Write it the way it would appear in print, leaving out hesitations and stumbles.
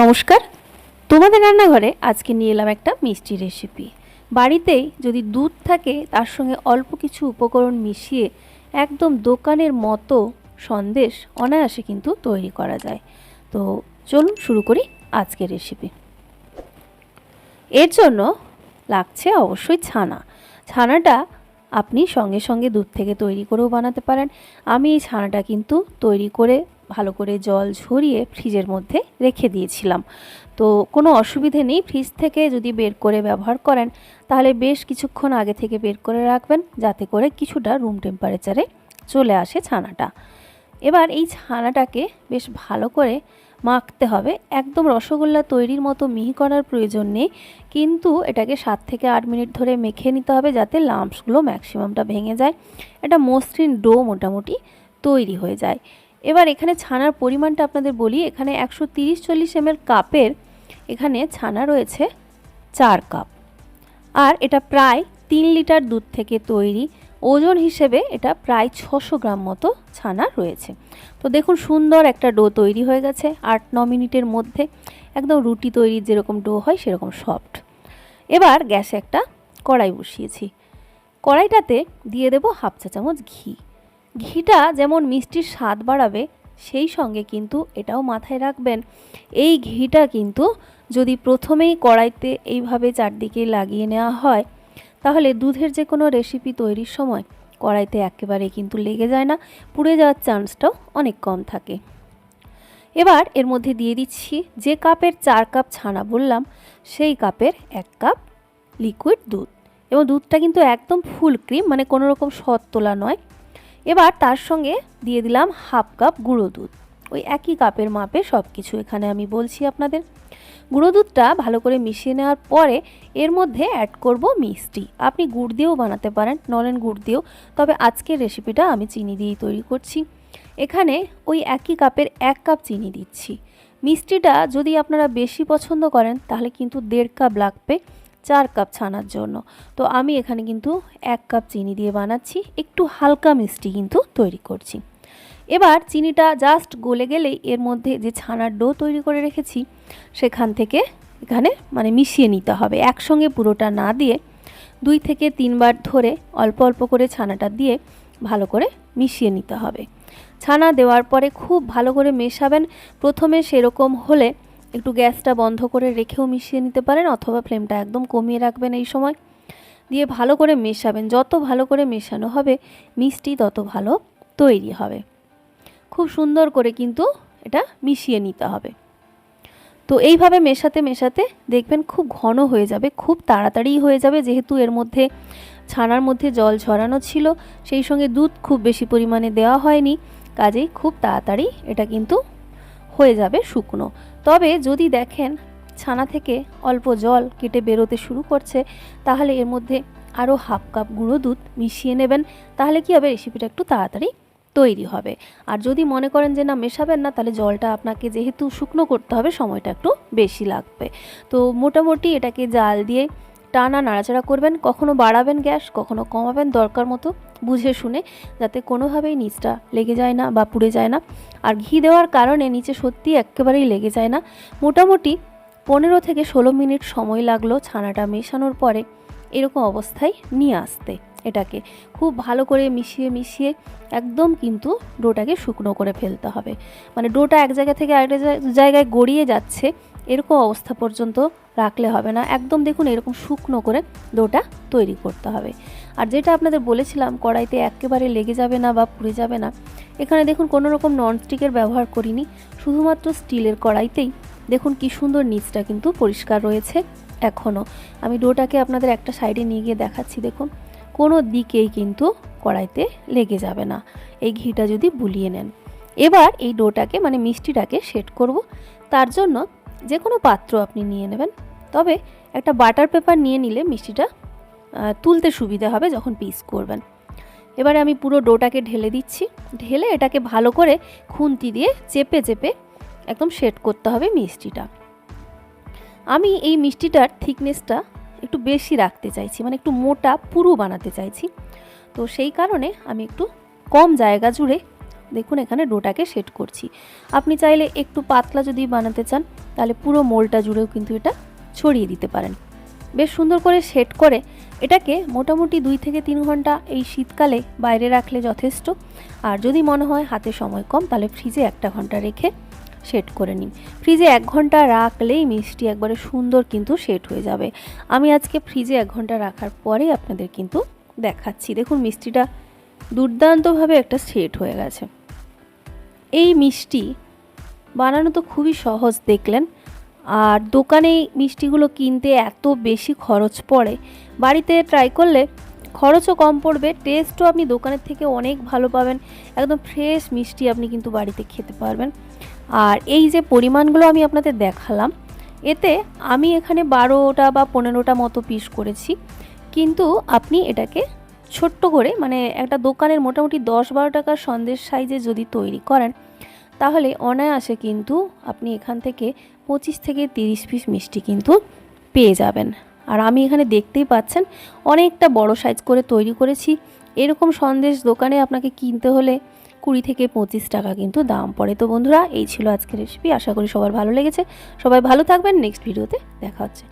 নমস্কার, তোমাদের রান্নাঘরে আজকে নিয়ে এলাম একটা মিষ্টি রেসিপি। বাড়িতেই যদি দুধ থাকে তার সঙ্গে অল্প কিছু উপকরণ মিশিয়ে একদম দোকানের মতো সন্দেশ অনায়াসে কিন্তু তৈরি করা যায়। তো চলুন শুরু করি আজকের রেসিপি। এর জন্য লাগছে অবশ্যই ছানা। ছানাটা আপনি সঙ্গে সঙ্গে দুধ থেকে তৈরি করেও বানাতে পারেন। আমি এই ছানাটা কিন্তু তৈরি করে ভালো করে জল ঝরিয়ে ফ্রিজের মধ্যে রেখে দিয়েছিলাম। তো কোনো অসুবিধে নেই, ফ্রিজ থেকে যদি বের করে ব্যবহার করেন তাহলে বেশ কিছুক্ষণ আগে থেকে বের করে রাখবেন, যাতে করে কিছুটা রুম টেম্পারেচারে চলে আসে ছানাটা। এবার এই ছানাটাকে বেশ ভালো করে মাখতে হবে। একদম রসগোল্লা তৈরির মতো মিহি করার প্রয়োজন নেই, কিন্তু এটাকে 7 থেকে 8 মিনিট ধরে মেখে নিতে হবে যাতে লাম্পসগুলো ম্যাক্সিমামটা ভেঙে যায়, এটা মসৃণ ডো মোটামুটি তৈরি হয়ে যায়। এবার এখানে ছানার পরিমাণটা আপনাদের বলি। এখানে 130-40 ml কাপের এখানে ছানা রয়েছে 4 কাপ, আর এটা প্রায় 3 লিটার দুধ থেকে তৈরি। ওজন হিসেবে এটা প্রায় 600 গ্রাম মতো ছানা রয়েছে। তো দেখুন সুন্দর একটা ডো তৈরি হয়ে গেছে 8-9 মিনিটের মধ্যে, একদম রুটি তৈরির যেরকম ডো হয় সেরকম সফট। এবার গ্যাসে একটা কড়াই বসিয়েছি। কড়াইটাতে দিয়ে দেব হাফ চা চামচ ঘি। ঘিটা যেমন মিষ্টির স্বাদ বাড়াবে, সেই সঙ্গে কিন্তু এটাও মাথায় রাখবেন এই ঘিটা কিন্তু যদি প্রথমেই কড়াইতে এইভাবে চারদিকে লাগিয়ে নেওয়া হয় তাহলে দুধের যে কোনো রেসিপি তৈরির সময় কড়াইতে একেবারে কিন্তু লেগে যায় না, পুড়ে যাওয়ার চান্সটাও অনেক কম থাকে। এবার এর মধ্যে দিয়ে দিচ্ছি যে কাপের 4 কাপ ছানা বললাম সেই কাপের 1 কাপ লিকুইড দুধ, এবং দুধটা কিন্তু একদম ফুল ক্রিম, মানে কোনো রকম সৎ তোলা নয়। এবার তার সঙ্গে দিয়ে দিলাম হাফ কাপ গুঁড়ো দুধ, ওই একই কাপের মাপে সব কিছু এখানে আমি বলছি আপনাদের। গুঁড়ো দুধটা ভালো করে মিশিয়ে নেওয়ার পরে এর মধ্যে অ্যাড করব মিষ্টি। আপনি গুড় দিয়েও বানাতে পারেন, নলেন গুড় দিয়েও, তবে আজকের রেসিপিটা আমি চিনি দিয়েই তৈরি করছি। এখানে ওই একই কাপের 1 কাপ চিনি দিচ্ছি। মিষ্টিটা যদি আপনারা বেশি পছন্দ করেন তাহলে কিন্তু 1.5 কাপ লাগবে 4 কাপ ছানার জন্য। তো আমি এখানে কিন্তু 1 কাপ চিনি দিয়ে বানাচ্ছি, একটু হালকা মিষ্টি কিন্তু তৈরি করছি। এবার চিনিটা জাস্ট গলে গেলেই এর মধ্যে যে ছানার ডো তৈরি করে রেখেছি সেখান থেকে এখানে মানে মিশিয়ে নিতে হবে, একসঙ্গে পুরোটা না দিয়ে 2 থেকে 3 বার ধরে অল্প অল্প করে ছানাটা দিয়ে ভালো করে মিশিয়ে নিতে হবে। ছানা দেওয়ার পরে খুব ভালো করে মেশাবেন। প্রথমে সেরকম হলে একটু গ্যাসটা বন্ধ করে রেখেও মিশিয়ে নিতে পারেন, অথবা ফ্লেমটা একদম কমিয়ে রাখবেন এই সময়। দিয়ে ভালো করে মেশাবেন, যত ভালো করে মেশানো হবে মিষ্টি তত ভালো তৈরি হবে। খুব সুন্দর করে কিন্তু এটা মিশিয়ে নিতে হবে। তো এইভাবে মেশাতে মেশাতে দেখবেন খুব ঘন হয়ে যাবে, খুব তাড়াতাড়ি হয়ে যাবে, যেহেতু এর মধ্যে ছানার মধ্যে জল ঝরানো ছিল, সেই সঙ্গে দুধ খুব বেশি পরিমাণে দেওয়া হয়নি, কাজেই খুব তাড়াতাড়ি এটা কিন্তু হয়ে যাবে শুকনো। তবে যদি দেখেন ছানা থেকে অল্প জল কেটে বেরোতে শুরু করছে তাহলে এর মধ্যে আরও হাফ কাপ গুঁড়ো দুধ মিশিয়ে নেবেন, তাহলে কি হবে রেসিপিটা একটু তাড়াতাড়ি তৈরি হবে। আর যদি মনে করেন যে না মেশাবেন না, তাহলে জলটা আপনাকে যেহেতু শুকনো করতে হবে সময়টা একটু বেশি লাগবে। তো মোটামুটি এটাকে জাল দিয়ে টানা নাড়াচাড়া করবেন, কখনো বাড়াবেন গ্যাস, কখনো কমাবেন দরকার মতো বুঝে শুনে, যাতে কোনোভাবেই নিচটা লেগে যায় না বা পুড়ে যায় না। আর ঘি দেওয়ার কারণে নিচে সত্যি একেবারেই লেগে যায় না। মোটামুটি 15 থেকে 16 মিনিট সময় লাগলো ছানাটা মেশানোর পরে এরকম অবস্থায় নিয়ে আসতে। এটাকে খুব ভালো করে মিশিয়ে মিশিয়ে একদম কিন্তু ডোটাকে শুকনো করে ফেলতে হবে, মানে ডোটা এক জায়গা থেকে আরেকটা জায়গায় গড়িয়ে যাচ্ছে এরকম অবস্থা পর্যন্ত রাখলে হবে না। একদম দেখুন এরকম শুকনো করে ডোটা তৈরি করতে হবে। আর যেটা আপনাদের বলেছিলাম কড়াইতে একেবারে লেগে যাবে না বা পুড়ে যাবে না, এখানে দেখুন কোনো রকম ননস্টিকের ব্যবহার করিনি, শুধুমাত্র স্টিলের কড়াইতেই দেখুন কি সুন্দর নিচটা কিন্তু পরিষ্কার রয়েছে। এখনও আমি ডোটাকে আপনাদের একটা সাইডে নিয়ে গিয়ে দেখাচ্ছি, দেখুন কোনো দিকেই কিন্তু কড়াইতে লেগে যাবে না এই ঘিটা যদি বুলিয়ে নেন। এবার এই ডোটাকে মানে মিষ্টিটাকে সেট করব। তার জন্য যে কোনো পাত্র আপনি নিয়ে নেবেন, তবে একটা বাটার পেপার নিয়ে নিলে মিষ্টিটা তুলতে সুবিধা হবে যখন পিস করবেন। এবারে আমি পুরো ডোটাকে ঢেলে দিচ্ছি, ঢেলে এটাকে ভালো করে খুন্তি দিয়ে চেপে চেপে একদম সেট করতে হবে মিষ্টিটা। আমি এই মিষ্টিটার থিকনেসটা একটু বেশি রাখতে চাইছি, মানে একটু মোটা পুরু বানাতে চাইছি। তো সেই কারণে আমি একটু কম জায়গা জুড়ে দেখুন এখানে ডোটাকে সেট করছি। আপনি চাইলে একটু পাতলা যদি বানাতে চান তাহলে পুরো মোলটা জুড়েও কিন্তু এটা ছড়িয়ে দিতে পারেন। বেশ সুন্দর করে সেট করে এটাকে মোটামুটি 2 থেকে 3 ঘন্টা এই শীতকালে বাইরে রাখলে যথেষ্ট। আর যদি মনে হয় হাতে সময় কম তাহলে ফ্রিজে 1 ঘন্টা রেখে সেট করে নিন। ফ্রিজে 1 ঘন্টা রাখলেই মিষ্টি একবারে সুন্দর কিন্তু সেট হয়ে যাবে। আমি আজকে ফ্রিজে 1 ঘন্টা রাখার পরেই আপনাদের কিন্তু দেখাচ্ছি। দেখুন মিষ্টিটা দুর্দান্তভাবে একটা সেট হয়ে গেছে। এই মিষ্টি বানানো তো খুবই সহজ দেখলেন। আর দোকানে মিষ্টিগুলো কিনতে এত বেশি খরচ পড়ে, বাড়িতে ট্রাই করলে খরচও কম পড়বে, টেস্টও আপনি দোকানের থেকে অনেক ভালো পাবেন। একদম ফ্রেশ মিষ্টি আপনি কিন্তু বাড়িতে খেতে পারবেন। আর এই যে পরিমাণগুলো আমি আপনাদের দেখালাম, এতে আমি এখানে 12টা বা 15টা মতো পিস করেছি, কিন্তু আপনি এটাকে ছোট্ট করে মানে একটা দোকানের মোটামুটি 10-12 টাকার সন্দেশ সাইজে যদি তৈরি করেন তাহলে অনায়াসে কিন্তু আপনি এখান থেকে 25 থেকে 30 পিস মিষ্টি কিন্তু পেয়ে যাবেন। আর আমি এখানে দেখতেই পাচ্ছেন অনেকটা বড় সাইজ করে তৈরি করেছি। এরকম সন্দেশ দোকানে আপনাকে কিনতে হলে 20 থেকে 25 টাকা কিন্তু দাম পড়ে। তো বন্ধুরা, এই ছিল আজকের রেসিপি। আশা করি সবার ভালো লেগেছে। সবাই ভালো থাকবেন। নেক্সট ভিডিওতে দেখা হচ্ছে।